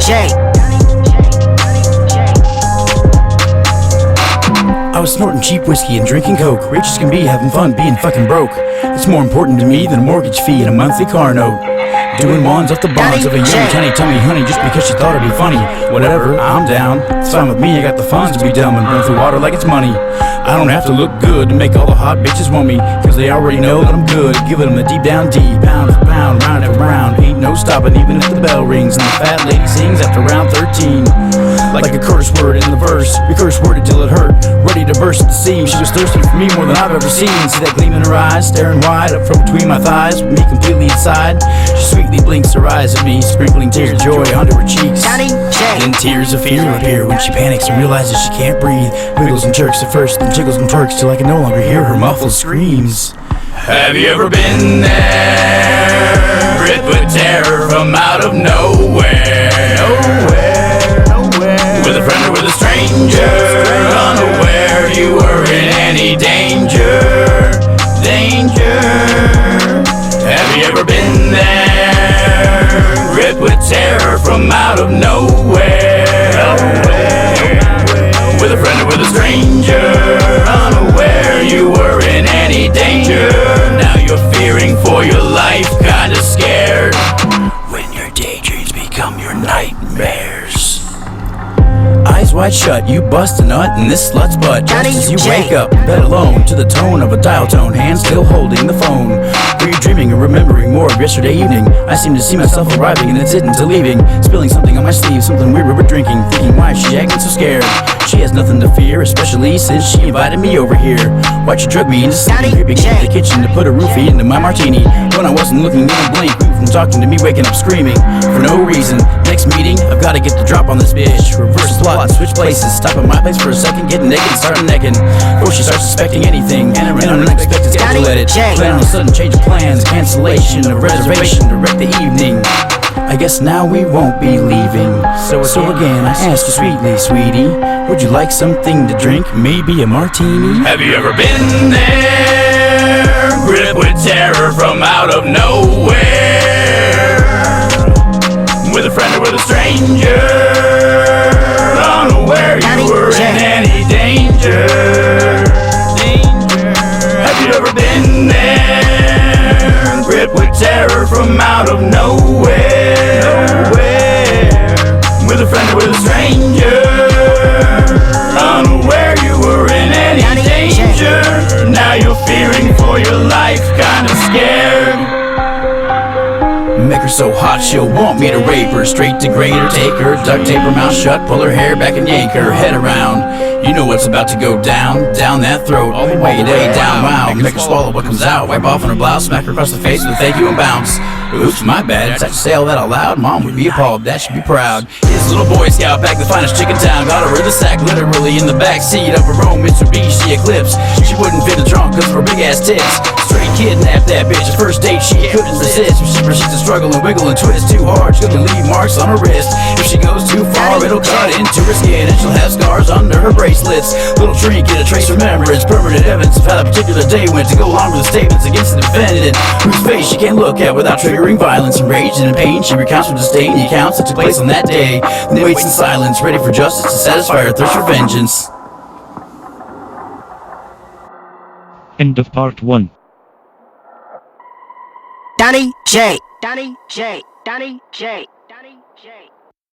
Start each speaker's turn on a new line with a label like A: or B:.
A: J.
B: I was snorting cheap whiskey and drinking coke, rich as can be, having fun being fucking broke. It's more important to me than a mortgage fee and a monthly car note. Doing wands off the bonds of a young tiny tummy honey just because she thought it'd be funny. Whatever, I'm down. It's fine with me, I got the funds to be dumb and run through water like it's money. I don't have to look good to make all the hot bitches want me, cause they already know that I'm good, giving them the deep down D. Pound for pound, round after round, ain't no stopping even if the bell rings. And the fat lady sings after round 13, like a curse word in the verse. We curse worded till it hurt, ready to burst at the seams. She was thirsty for me more than I've ever seen. See that gleam in her eyes, staring wide up from between my thighs, with me completely inside. She sweetly blinks her eyes at me, sprinkling tears of joy onto her cheeks. Then tears of fear appear when she panics and realizes she can't breathe. Wiggles and jerks at first, then jiggles and twerks till I can no longer hear her muffled screams.
C: Have you ever been there? Gripped with terror from out of nowhere. With a friend or with a stranger, unaware you were in any danger. Have you ever been there? Gripped with terror from out of nowhere. With a friend or with a stranger, unaware you were in any danger. Now you're fearing for your life, kinda scared, when your daydreams become your nightmares.
B: Eyes wide shut, you bust a nut in this slut's butt. Just as you wake up, bed alone, to the tone of a dial tone, hand still holding the phone. Were you dreaming or remembering more of yesterday evening? I seem to see myself arriving and it's into leaving, spilling something on my sleeve, something weird we were drinking, thinking why is she acting so scared? She has nothing to fear, especially since she invited me over here. Why'd you drug me into sleeping, creeping into the kitchen to put a roofie into my martini, when I wasn't looking in a blink, from talking to me, waking up screaming for no reason. Next meeting, I've gotta get the drop on this bitch. Reverse plot, switch places, stop at my place for a second, get naked and start necking before she starts suspecting anything, and an unexpected schedule edit. Plan on a sudden change of plans, cancellation of reservation to wreck the evening. I guess now we won't be leaving. So again, I ask you sweetly, sweetie, would you like something to drink? Maybe a martini?
C: Have you ever been there? Gripped with terror from out of nowhere. With a friend or with a stranger, unaware you were in any danger. Have you ever been there? Gripped with terror from out of nowhere. With a friend or with a stranger, unaware you were in any danger. Now you're fearing for your life, kinda scared.
B: Make her so hot she'll want me to rape her, straight degrade her, take her, duct tape her mouth shut, pull her hair back and yank her head around. You know what's about to go down that throat, all the way down, wow. Make her swallow what comes out, wipe off on her blouse, smack her across the face with a thank you and bounce. Oops, my bad, did I say all that out loud? Mom would be appalled, Dad should be proud. His little Boy Scout back, the finest chick in town, got her in the sack, literally in the back seat of her own Mitsubishi Eclipse. She wouldn't fit the trunk cause of her big ass tits. Straight kidnapped that bitch, at first date she couldn't resist, but she proceeds to struggle and wiggle and twist too hard. She's gonna leave marks on her wrist. If she goes too far, it'll cut into her skin and she'll have scars under her bracelets. Little trinket, a trace remembrance, permanent evidence of how that particular day went, to go along with the statements against the defendant, whose face she can't look at without triggering violence. Enraged and in pain, she recounts with disdain the accounts that took place on that day, then waits in silence, ready for justice to satisfy her thirst for vengeance.
D: End of part 1.
A: Donnie J.